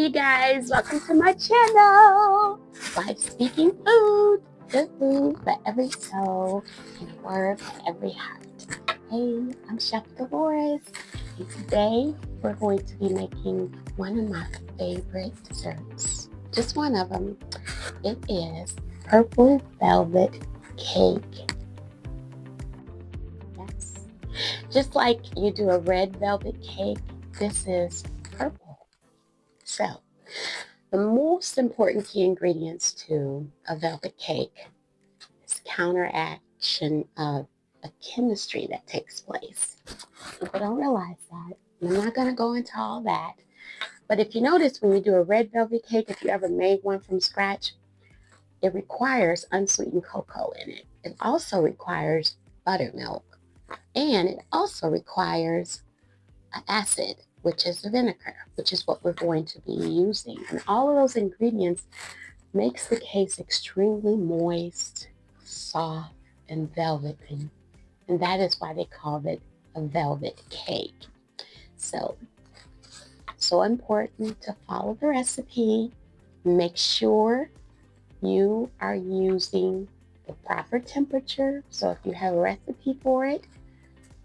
Hey you guys, welcome to my channel. Life Speaking Food, good food for every soul and a word for every heart. Hey, I'm Chef Dolores, and today we're going to be making one of my favorite desserts. Just one of them. It is purple velvet cake. Yes. Just like you do a red velvet cake, this is purple. So, the most important key ingredients to a velvet cake is counteraction of a chemistry that takes place. People don't realize that. I'm not going to go into all that. But if you notice, when you do a red velvet cake, if you ever made one from scratch, it requires unsweetened cocoa in it. It also requires buttermilk. And it also requires an acid, which is the vinegar, which is what we're going to be using. And all of those ingredients makes the cake extremely moist, soft, and velvety. And that is why they call it a velvet cake. So important to follow the recipe. Make sure you are using the proper temperature. So if you have a recipe for it,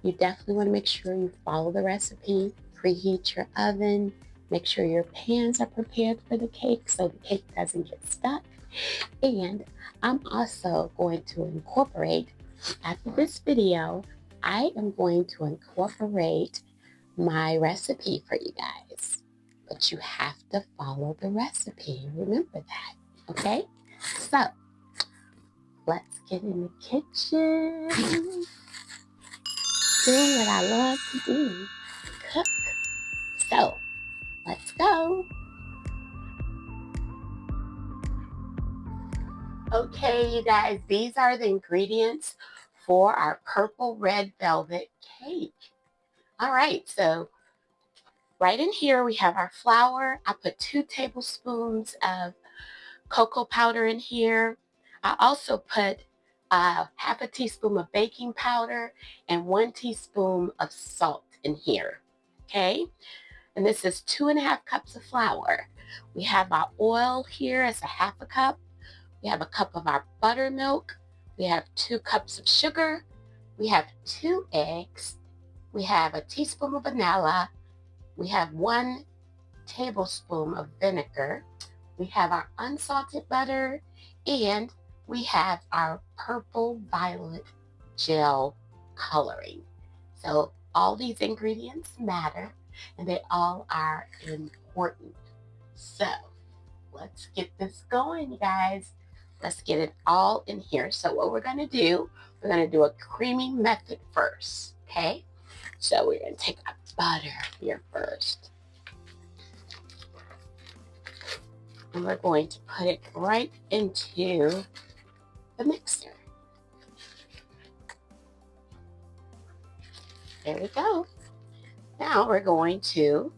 you definitely want to make sure you follow the recipe. Preheat your oven. Make sure your pans are prepared for the cake so the cake doesn't get stuck. And I'm also going to incorporate, after this video, I am going to incorporate my recipe for you guys. But you have to follow the recipe. Remember that, okay? So, let's get in the kitchen. Doing what I love to do, cook. So, let's go. Okay, you guys, these are the ingredients for our purple red velvet cake. All right, so right in here we have our flour. I put 2 tablespoons of cocoa powder in here. I also put half a teaspoon of baking powder and 1 teaspoon of salt in here. Okay, and this is 2.5 cups of flour. We have our oil here as a half a cup. We have a cup of our buttermilk. We have 2 cups of sugar. We have 2 eggs. We have a teaspoon of vanilla. We have 1 tablespoon of vinegar. We have our unsalted butter, and we have our purple violet gel coloring. So all these ingredients matter, and they all are important. So let's get this going, you guys. Let's get it all in here. So what we're going to do a creaming method first, okay? So we're going to take our butter here first. And we're going to put it right into the mixer. There we go. Now we're going to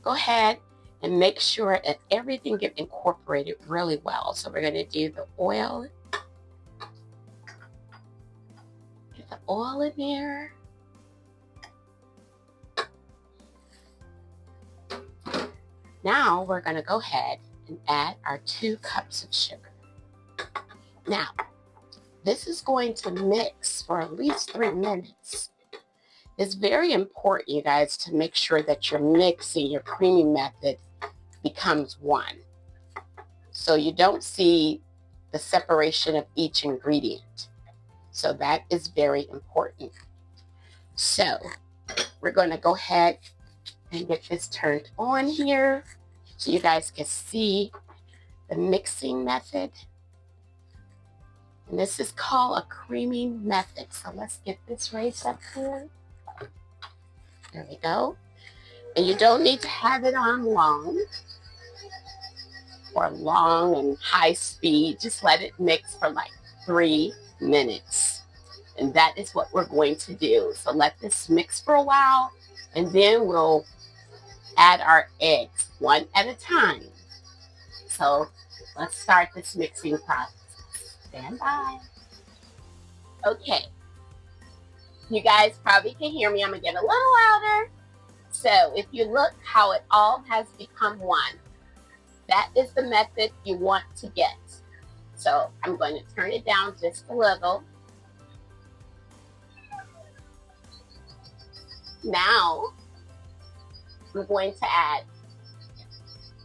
go ahead and make sure that everything gets incorporated really well. So we're going to do the oil. Get the oil in there. Now we're going to go ahead and add our 2 cups of sugar. Now, this is going to mix for at least 3 minutes. It's very important, you guys, to make sure that your mixing, your creaming method becomes one. So you don't see the separation of each ingredient. So that is very important. So we're going to go ahead and get this turned on here so you guys can see the mixing method. And this is called a creaming method. So let's get this raised up here. There we go. And you don't need to have it on long and high speed. Just let it mix for like 3 minutes. And that is what we're going to do. So let this mix for a while, and then we'll add our eggs one at a time. So let's start this mixing process. Stand by. Okay. You guys probably can hear me. I'm going to get a little louder. So if you look how it all has become one, that is the method you want to get. So I'm going to turn it down just a little. Now I'm going to add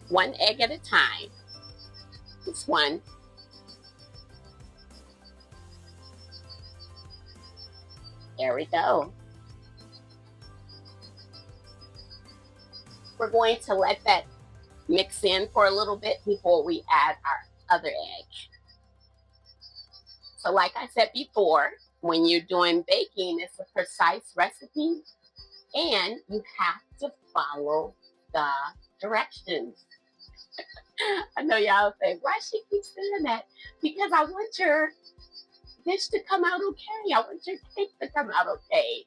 one egg at a time. Just one. There we go. We're going to let that mix in for a little bit before we add our other egg. So like I said before, when you're doing baking, it's a precise recipe and you have to follow the directions. I know y'all say, why she keeps saying that? Because I want your dish to come out okay. I want your cake to come out okay.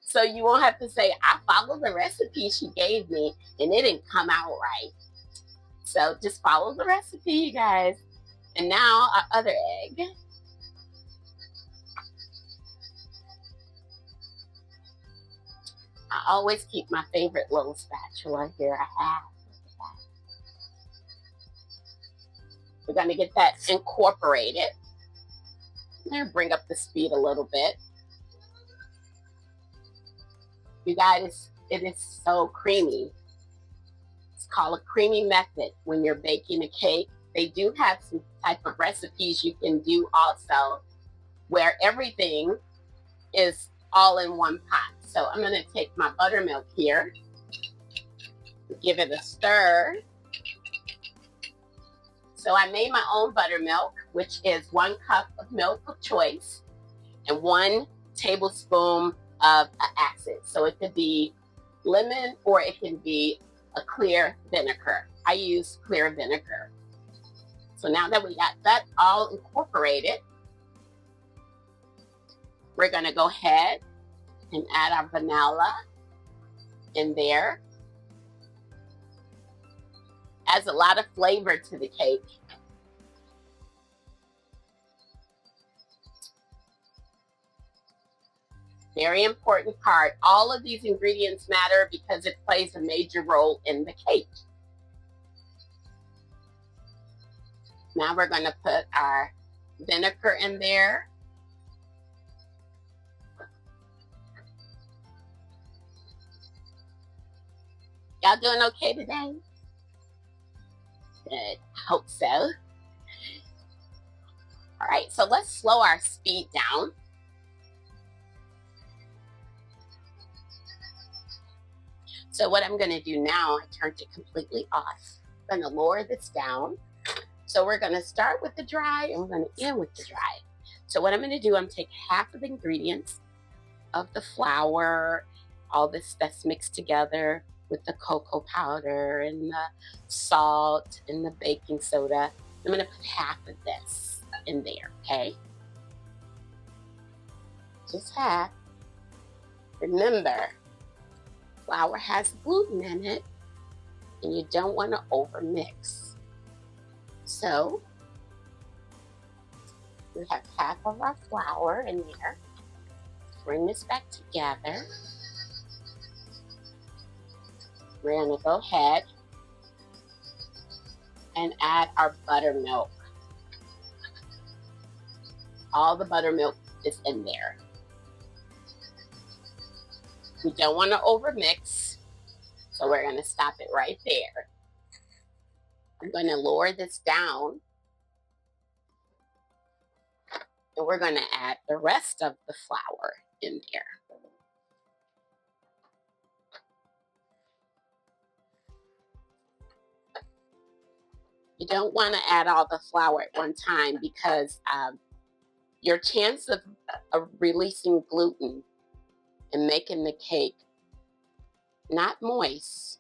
So you won't have to say, I followed the recipe she gave me and it didn't come out right. So just follow the recipe, you guys. And now our other egg. I always keep my favorite little spatula here I have. We're going to get that incorporated. I'm going to bring up the speed a little bit. You guys, it is so creamy. It's called a creamy method when you're baking a cake. They do have some type of recipes you can do also where everything is all in one pot. So I'm going to take my buttermilk here, give it a stir. So I made my own buttermilk, which is 1 cup of milk of choice and 1 tablespoon of acid. So it could be lemon or it can be a clear vinegar. I use clear vinegar. So now that we got that all incorporated, we're going to go ahead and add our vanilla in there. Adds a lot of flavor to the cake. Very important part. All of these ingredients matter because it plays a major role in the cake. Now we're going to put our vinegar in there. Y'all doing okay today? Good. Hope so. All right, so let's slow our speed down. So what I'm going to do now, I turned it completely off. I'm going to lower this down. So we're going to start with the dry and we're going to end with the dry. So what I'm going to do, I'm take half of the ingredients of the flour, all this that's mixed together with the cocoa powder and the salt and the baking soda. I'm going to put half of this in there, okay? Just half. Remember, flour has gluten in it and you don't want to overmix. So we have half of our flour in there. Bring this back together. We're going to go ahead and add our buttermilk. All the buttermilk is in there. We don't want to overmix, so we're going to stop it right there. I'm going to lower this down, and we're going to add the rest of the flour in there. You don't want to add all the flour at one time because your chance of releasing gluten and making the cake not moist,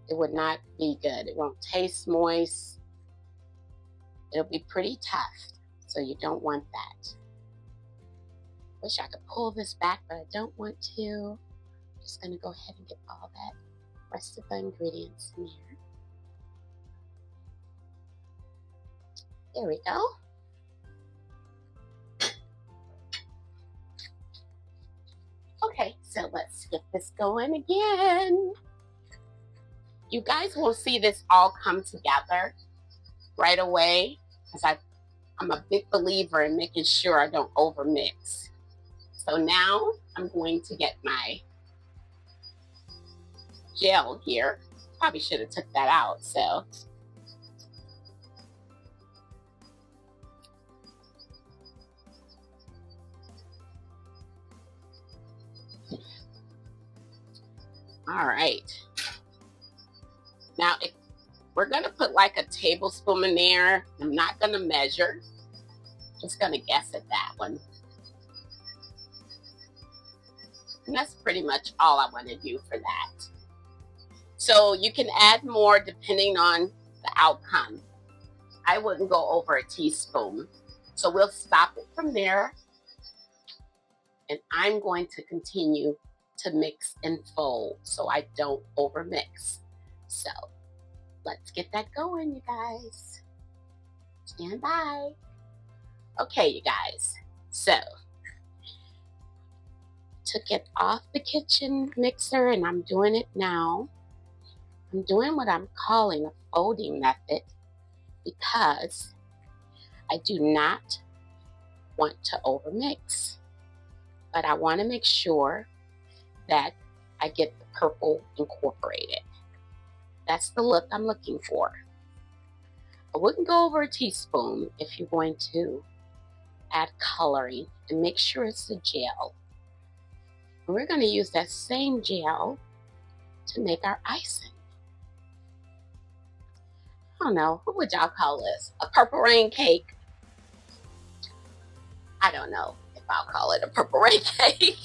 it would not be good. It won't taste moist. It'll be pretty tough, so you don't want that. Wish I could pull this back, but I don't want to. I'm just going to go ahead and get all that rest of the ingredients in here. There we go. Okay, So let's get this going again. You guys will see this all come together right away because I'm a big believer in making sure I don't overmix. So now I'm going to get my gel here. Probably should have took that out. So all right. Now we're gonna put like a tablespoon in there. I'm not gonna measure. Just gonna guess at that one. And that's pretty much all I want to do for that. So you can add more depending on the outcome. I wouldn't go over a teaspoon. So we'll stop it from there. And I'm going to continue to mix and fold so I don't overmix. So let's get that going, you guys. Stand by. Okay, you guys. So took it off the kitchen mixer and I'm doing it now. I'm doing what I'm calling a folding method because I do not want to overmix, but I want to make sure that I get the purple incorporated. That's the look I'm looking for. I wouldn't go over a teaspoon if you're going to add coloring, and make sure it's a gel. And we're going to use that same gel to make our icing. I don't know, what would y'all call this? A purple rain cake? I don't know if I'll call it a purple rain cake.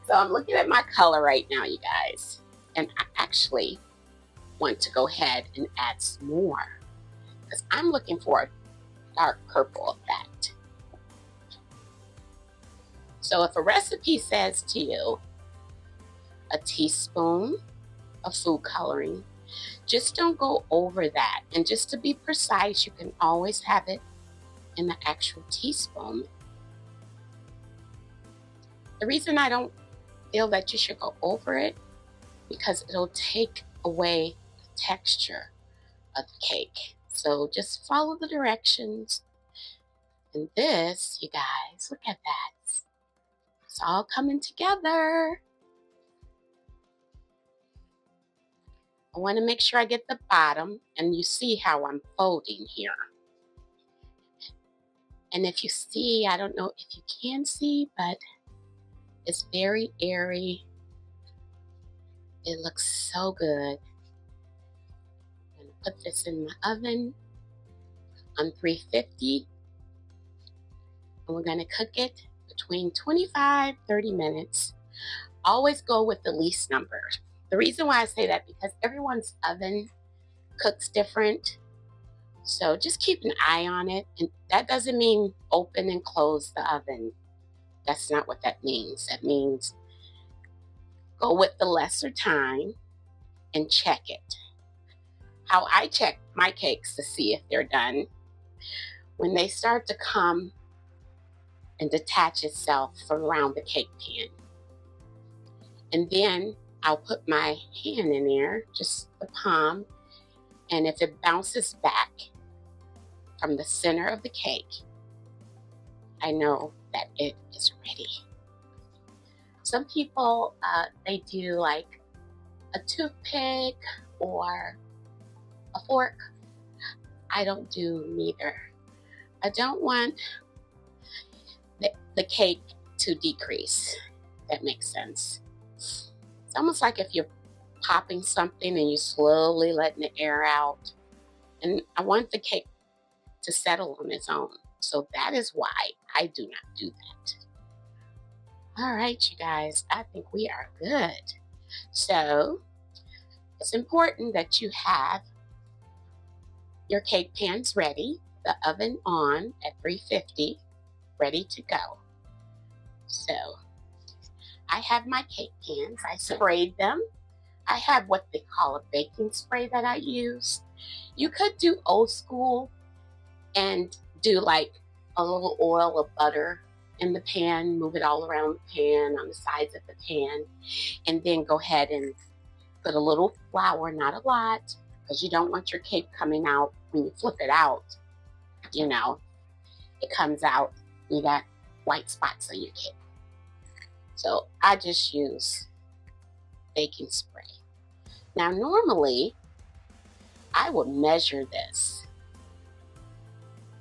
So I'm looking at my color right now, you guys. And I actually want to go ahead and add some more because I'm looking for a dark purple effect. So if a recipe says to you a teaspoon of food coloring, just don't go over that. And just to be precise, you can always have it in the actual teaspoon. The reason I don't feel that you should go over it, because it'll take away the texture of the cake. So just follow the directions. And this, you guys, look at that. It's all coming together. I want to make sure I get the bottom, and you see how I'm folding here. And if you see, I don't know if you can see, but it's very airy. It looks so good. I'm going to put this in my oven on 350. And we're going to cook it between 25-30 minutes. Always go with the least number. The reason why I say that, because everyone's oven cooks different. So just keep an eye on it. And that doesn't mean open and close the oven. That's not what that means. That means go with the lesser time and check it. How I check my cakes to see if they're done, when they start to come and detach itself from around the cake pan. And then I'll put my hand in there, just the palm, and if it bounces back from the center of the cake, I know that it is ready. Some people, they do like a toothpick or a fork. I don't do neither. I don't want the cake to decrease. That makes sense. It's almost like if you're popping something and you're slowly letting the air out. And I want the cake to settle on its own. So that is why I do not do that. All right, you guys, I think we are good. So it's important that you have your cake pans ready, the oven on at 350, ready to go. So I have my cake pans. I sprayed them. I have what they call a baking spray that I use. You could do old school and do like a little oil or butter in the pan, move it all around the pan, on the sides of the pan, and then go ahead and put a little flour, not a lot, because you don't want your cake coming out when you flip it out. You know, it comes out, you got white spots on your cake. So I just use baking spray. Now, normally, I would measure this.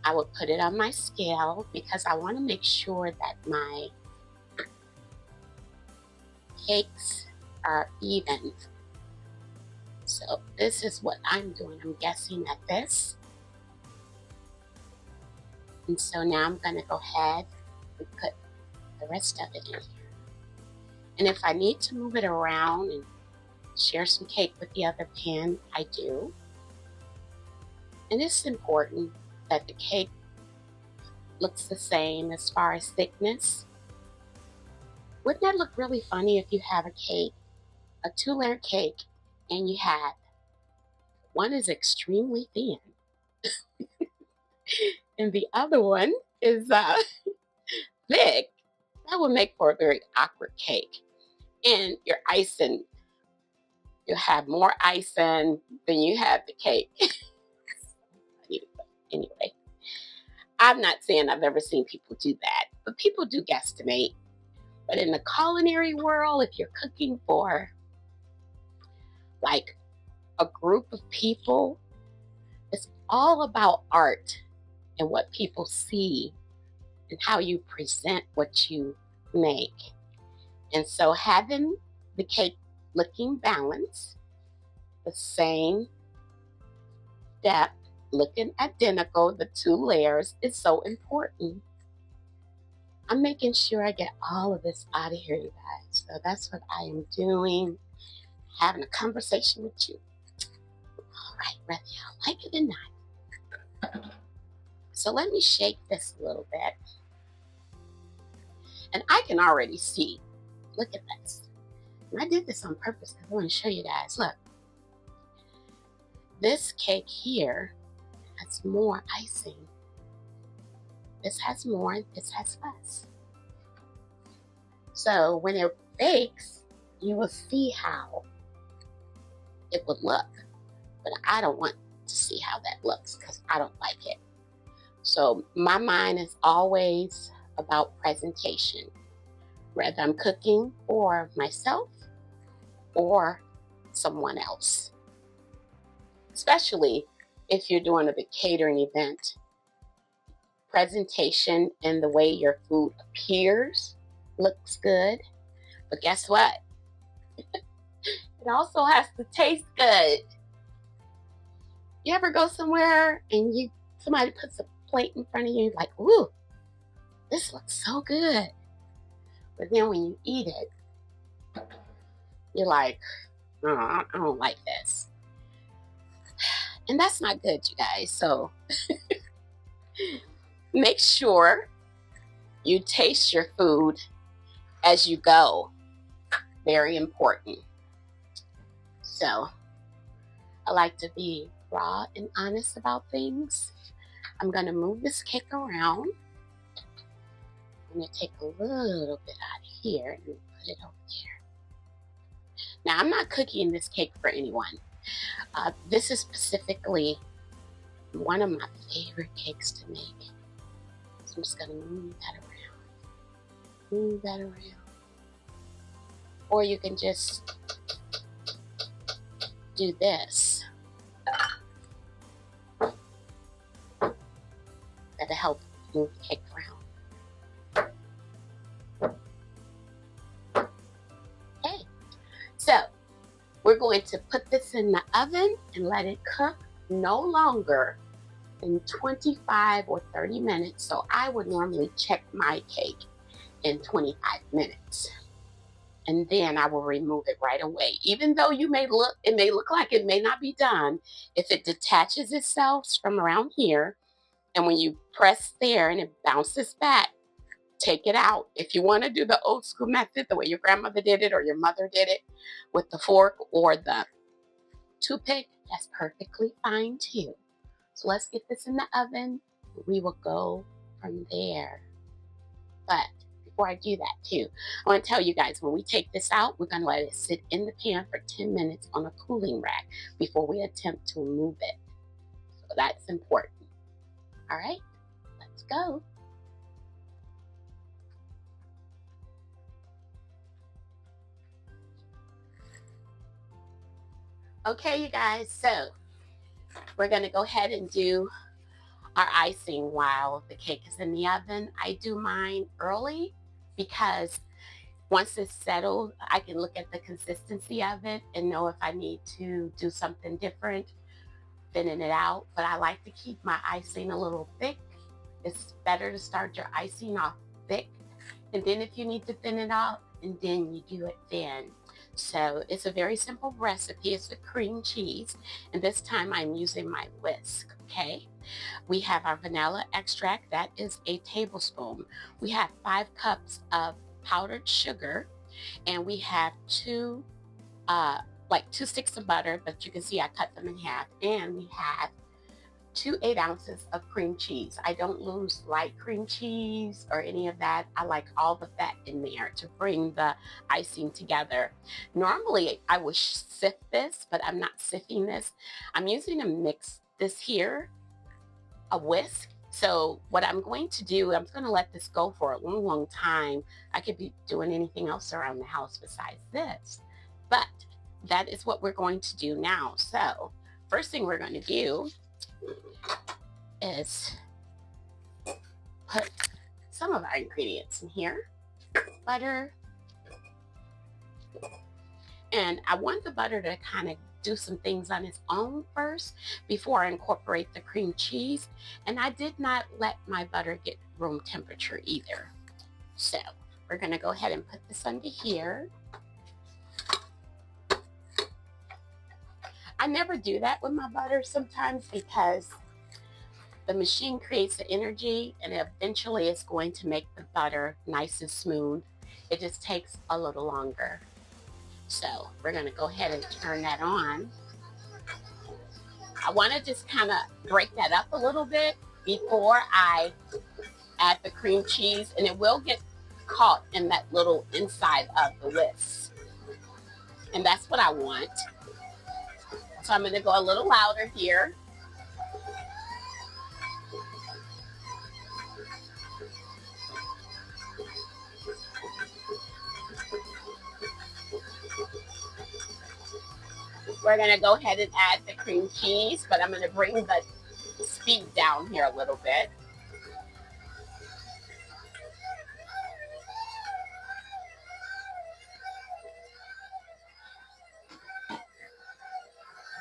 I would put it on my scale because I want to make sure that my cakes are even. So this is what I'm doing. I'm guessing at this. And so now I'm going to go ahead and put the rest of it in here. And if I need to move it around and share some cake with the other pan, I do. And it's important that the cake looks the same as far as thickness. Wouldn't that look really funny if you have a cake, a 2-layer cake, and you had one is extremely thin and the other one is thick? That would make for a very awkward cake. And your icing, you'll have more icing than you have the cake. Anyway, I'm not saying I've ever seen people do that, but people do guesstimate. But in the culinary world, if you're cooking for like a group of people, it's all about art and what people see and how you present what you make. And so having the cake looking balanced, the same depth, looking identical, the 2 layers is so important. I'm making sure I get all of this out of here, you guys. So that's what I am doing, having a conversation with you. All right, whether y'all like it or not. So let me shake this a little bit. And I can already see, look at this. And I did this on purpose because I want to show you guys. Look, this cake here has more icing. This has more, this has less. So when it bakes, you will see how it would look. But I don't want to see how that looks because I don't like it. So my mind is always about presentation, whether I'm cooking for myself or someone else. Especially if you're doing a big catering event. Presentation and the way your food appears looks good. But guess what? It also has to taste good. You ever go somewhere and somebody puts a plate in front of you, like, ooh, this looks so good. But then when you eat it, you're like, oh, I don't like this. And that's not good, you guys. So make sure you taste your food as you go. Very important. So I like to be raw and honest about things. I'm going to move this cake around. I'm going to take a little bit out of here and put it over there. Now, I'm not cooking this cake for anyone. This is specifically one of my favorite cakes to make. So I'm just going to move that around. Move that around. Or you can just do this. That'll help move the cake around. Okay, so we're going to put this in the oven and let it cook no longer than 25 or 30 minutes. So I would normally check my cake in 25 minutes. And then I will remove it right away. Even though it may look like it may not be done, if it detaches itself from around here, and when you press there and it bounces back, take it out. If you want to do the old school method, the way your grandmother did it or your mother did it with the fork or the toothpick, that's perfectly fine too. So let's get this in the oven. We will go from there. But before I do that too, I want to tell you guys, when we take this out, we're going to let it sit in the pan for 10 minutes on a cooling rack before we attempt to remove it. So that's important. All right, let's go. Okay, you guys, so we're going to go ahead and do our icing while the cake is in the oven. I do mine early because once it's settled, I can look at the consistency of it and know if I need to do something different, thinning it out. But I like to keep my icing a little thick. It's better to start your icing off thick, and then if you need to thin it out, and then you do it thin. So it's a very simple recipe. It's a cream cheese, and this time I'm using my whisk, okay? We have our vanilla extract, that is a tablespoon. We have 5 cups of powdered sugar, and we have two sticks of butter, but you can see I cut them in half, and we have 2 8 ounces of cream cheese. I don't lose light cream cheese or any of that. I like all the fat in there to bring the icing together. Normally I would sift this, but I'm not sifting this. I'm using a mix this here, a whisk. So what I'm going to do, I'm going to let this go for a long time. I could be doing anything else around the house besides this, but that is what we're going to do now. So first thing we're going to do is put some of our ingredients in here. Butter. And I want the butter to kind of do some things on its own first before I incorporate the cream cheese. And I did not let my butter get room temperature either. So we're going to go ahead and put this under here. I never do that with my butter sometimes because the machine creates the energy and eventually it's going to make the butter nice and smooth. It just takes a little longer. So we're going to go ahead and turn that on. I want to just kind of break that up a little bit before I add the cream cheese, and it will get caught in that little inside of the whisk. And that's what I want. So I'm going to go a little louder here. We're going to go ahead and add the cream cheese, but I'm going to bring the speed down here a little bit.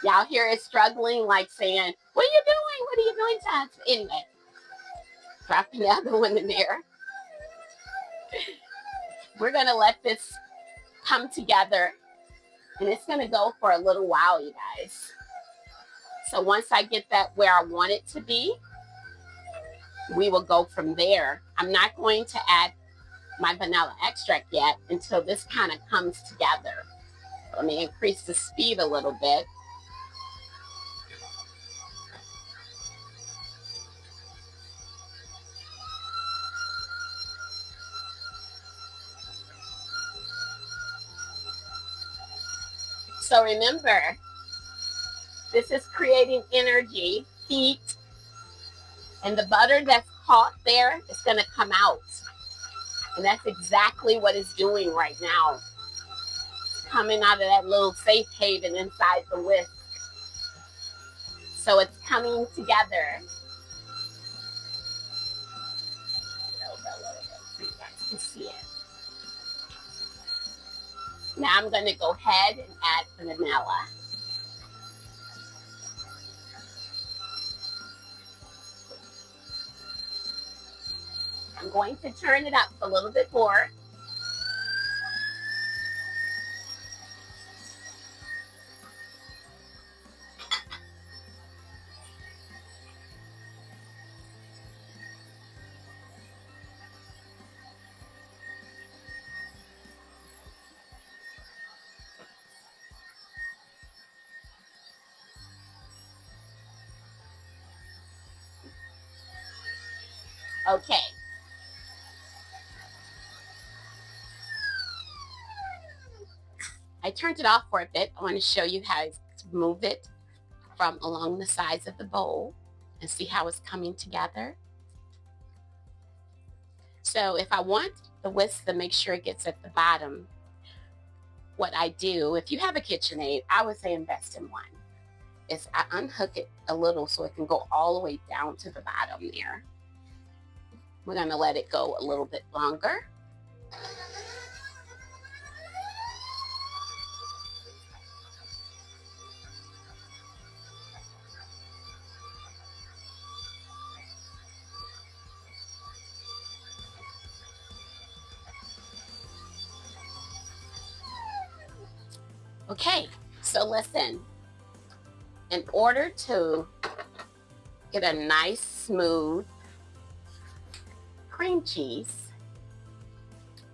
Y'all hear it struggling, like saying, "What are you doing? What are you doing, Taz?" Anyway, dropping the other one in there. We're going to let this come together, and it's going to go for a little while, you guys. So once I get that where I want it to be, we will go from there. I'm not going to add my vanilla extract yet until this kind of comes together. Let me increase the speed a little bit. So remember, this is creating energy, heat, and the butter that's caught there is going to come out. And that's exactly what it's doing right now. It's coming out of that little safe haven inside the whisk. So it's coming together. So you guys can see it. Now I'm going to go ahead and add the vanilla. I'm going to turn it up a little bit more. Okay. I turned it off for a bit. I want to show you how to move it from along the sides of the bowl and see how it's coming together. So if I want the whisk to make sure it gets at the bottom, what I do, if you have a KitchenAid, I would say invest in one, is I unhook it a little so it can go all the way down to the bottom there. We're going to let it go a little bit longer. Okay, so listen, in order to get a nice smooth cream cheese,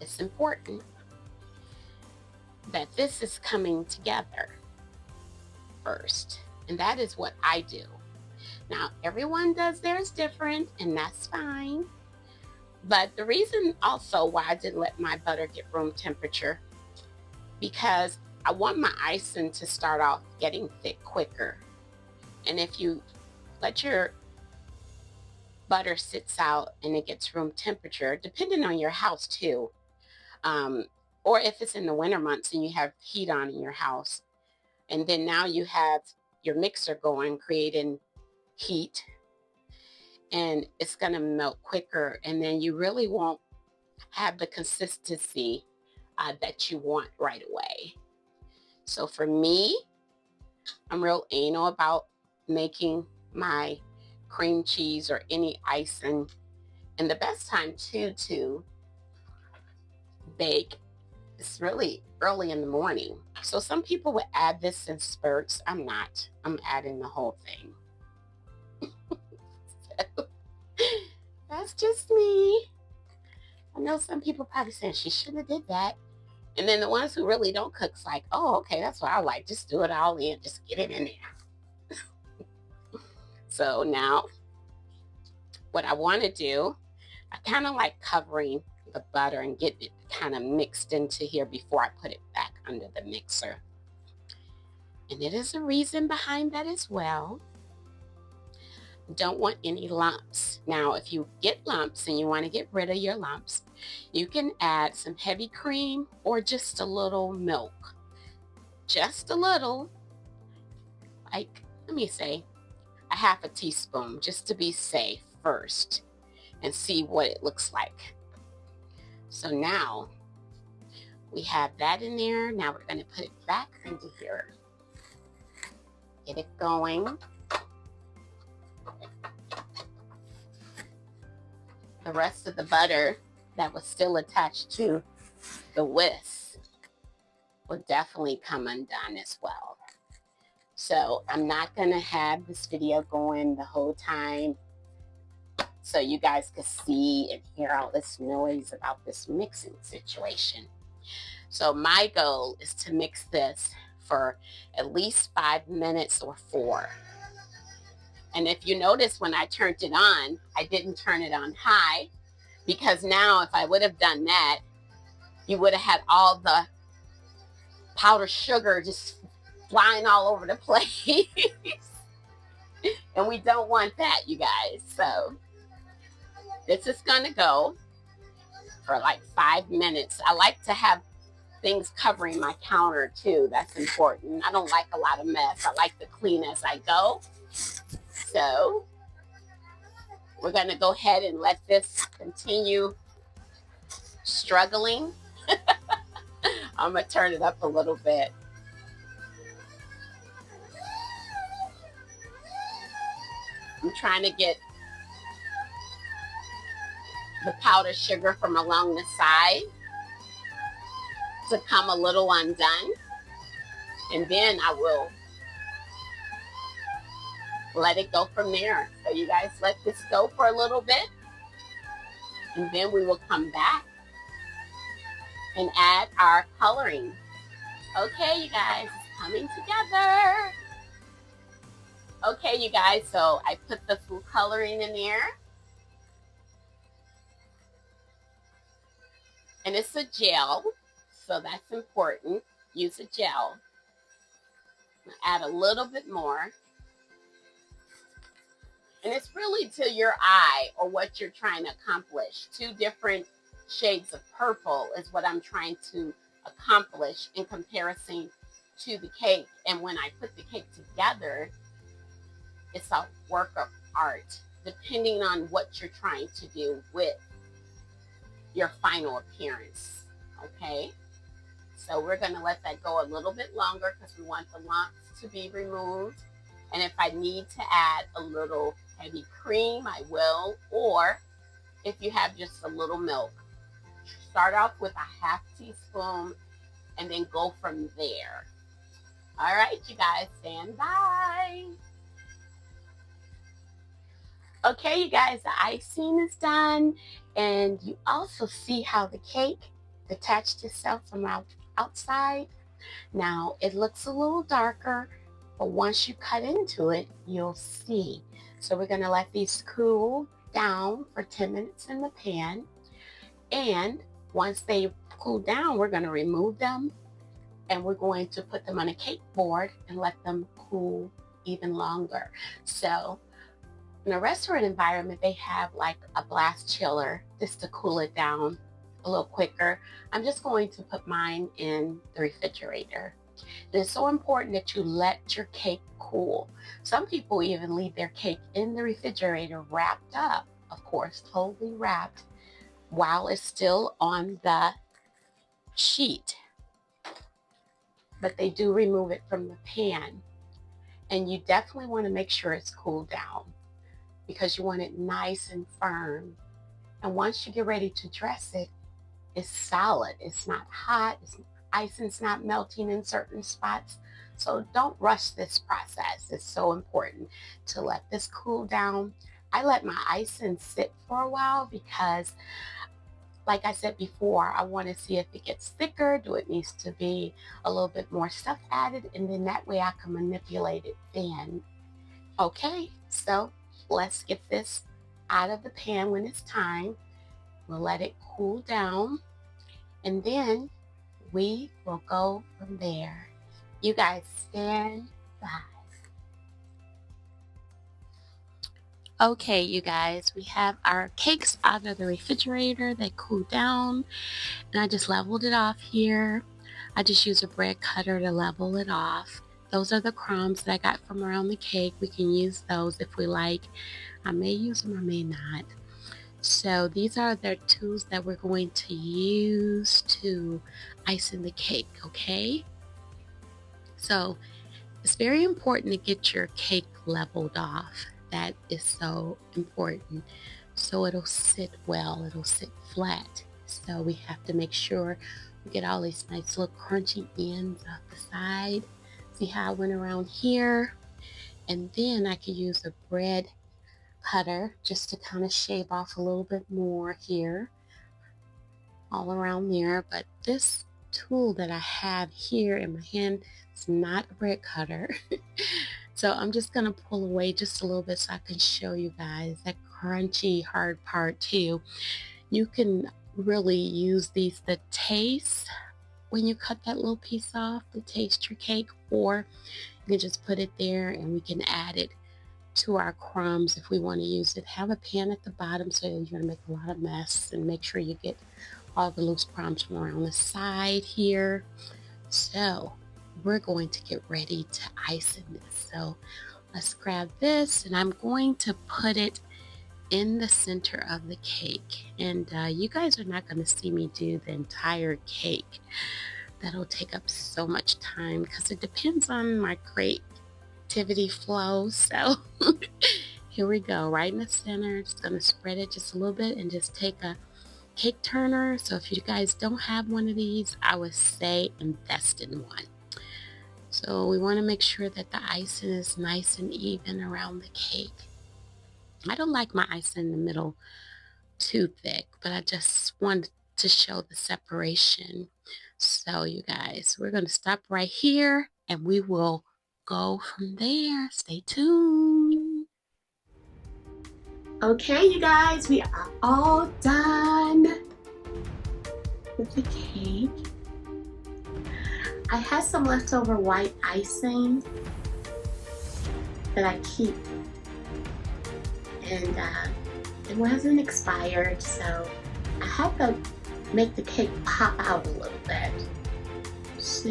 it's important that this is coming together first, and that is what I do. Now, everyone does theirs different, and that's fine, but the reason also why I didn't let my butter get room temperature, because I want my icing to start off getting thick quicker. And if you let your butter sits out and it gets room temperature, depending on your house too, or if it's in the winter months and you have heat on in your house, and then now you have your mixer going, creating heat, and it's going to melt quicker, and then you really won't have the consistency that you want right away. So for me, I'm real anal about making my cream cheese or any icing, and the best time to bake is really early in the morning. So some people would add this in spurts. I'm not. I'm adding the whole thing. So, that's just me. I know some people probably saying she shouldn't have did that. And then the ones who really don't cook's like, oh, okay, that's what I like. Just do it all in. Just get it in there. So now what I want to do, I kind of like covering the butter and get it kind of mixed into here before I put it back under the mixer. And it is a reason behind that as well. Don't want any lumps. Now, if you get lumps and you want to get rid of your lumps, you can add some heavy cream or just a little milk. Just a little, like, let me say, a half a teaspoon, just to be safe first and see what it looks like. So now we have that in there. Now we're going to put it back into here. Get it going. The rest of the butter that was still attached to the whisk will definitely come undone as well. So I'm not going to have this video going the whole time so you guys can see and hear all this noise about this mixing situation. So my goal is to mix this for at least 5 minutes or 4. And if you notice, when I turned it on, I didn't turn it on high, because now if I would have done that, you would have had all the powdered sugar just flying all over the place. And we don't want that, you guys. So this is going to go for like 5 minutes. I like to have things covering my counter too. That's important. I don't like a lot of mess. I like to clean as I go. So we're going to go ahead and let this continue struggling. I'm going to turn it up a little bit. I'm trying to get the powdered sugar from along the side to come a little undone. And then I will let it go from there. So you guys let this go for a little bit, and then we will come back and add our coloring. Okay, you guys, it's coming together. Okay, you guys, so I put the food coloring in there. And it's a gel, so that's important. use a gel. Add a little bit more. And it's really to your eye or what you're trying to accomplish. 2 different shades of purple is what I'm trying to accomplish in comparison to the cake. And when I put the cake together, it's a work of art, depending on what you're trying to do with your final appearance. Okay, so we're going to let that go a little bit longer because we want the lumps to be removed. And if I need to add a little heavy cream, I will. Or if you have just a little milk, start off with a half teaspoon and then go from there. All right, you guys, stand by. Okay, you guys, the icing is done, and you also see how the cake detached itself from outside. Now, it looks a little darker, but once you cut into it, you'll see. So we're gonna let these cool down for 10 minutes in the pan, and once they cool down, we're gonna remove them, and we're going to put them on a cake board and let them cool even longer. So in a restaurant environment, they have like a blast chiller just to cool it down a little quicker. I'm just going to put mine in the refrigerator. And it's so important that you let your cake cool. Some people even leave their cake in the refrigerator wrapped up, of course, totally wrapped, while it's still on the sheet. But they do remove it from the pan. And you definitely want to make sure it's cooled down, because you want it nice and firm. And once you get ready to dress it, it's solid. It's not hot. Icing's not melting in certain spots. So don't rush this process. It's so important to let this cool down. I let my icing sit for a while because, like I said before, I want to see if it gets thicker. Do it needs to be a little bit more stuff added? And then that way I can manipulate it then. Okay, so let's get this out of the pan when it's time. We'll let it cool down, and then we will go from there. You guys stand by. Okay, you guys, we have our cakes out of the refrigerator. They cooled down, and I just leveled it off here. I just use a bread cutter to level it off. Those are the crumbs that I got from around the cake. We can use those if we like. I may use them, I may not. So these are the tools that we're going to use to icing the cake, okay? So it's very important to get your cake leveled off. That is so important. So it'll sit well, it'll sit flat. So we have to make sure we get all these nice little crunchy ends off the side. See how I went around here? And then I could use a bread cutter just to kind of shave off a little bit more here, all around there. But this tool that I have here in my hand is not a bread cutter. So I'm just going to pull away just a little bit so I can show you guys that crunchy hard part too. You can really use these to taste when you cut that little piece off, to taste your cake, or you can just put it there and we can add it to our crumbs if we want to use it. Have a pan at the bottom so you're going to make a lot of mess, and make sure you get all the loose crumbs from around the side here. So we're going to get ready to ice in this. So let's grab this, and I'm going to put it in the center of the cake. And you guys are not going to see me do the entire cake. That'll take up so much time because it depends on my creativity flow. So here we go, right in the center. Just going to spread it just a little bit and just take a cake turner. So if you guys don't have one of these, I would say invest in one. So we want to make sure that the icing is nice and even around the cake. I don't like my icing in the middle too thick, but I just wanted to show the separation. So you guys, we're going to stop right here and we will go from there. Stay tuned. Okay, you guys, we are all done with the cake. I had some leftover white icing that I keep, and it wasn't expired, so I had to make the cake pop out a little bit. So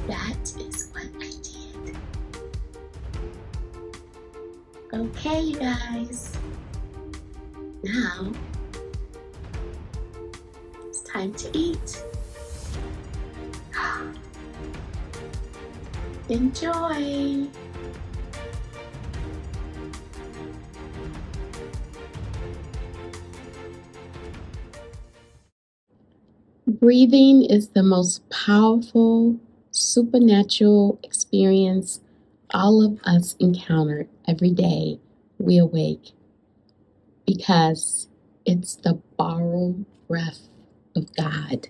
that is what I did. Okay, you guys. Now it's time to eat. Enjoy. Breathing is the most powerful supernatural experience all of us encounter every day we awake, because it's the borrowed breath of God.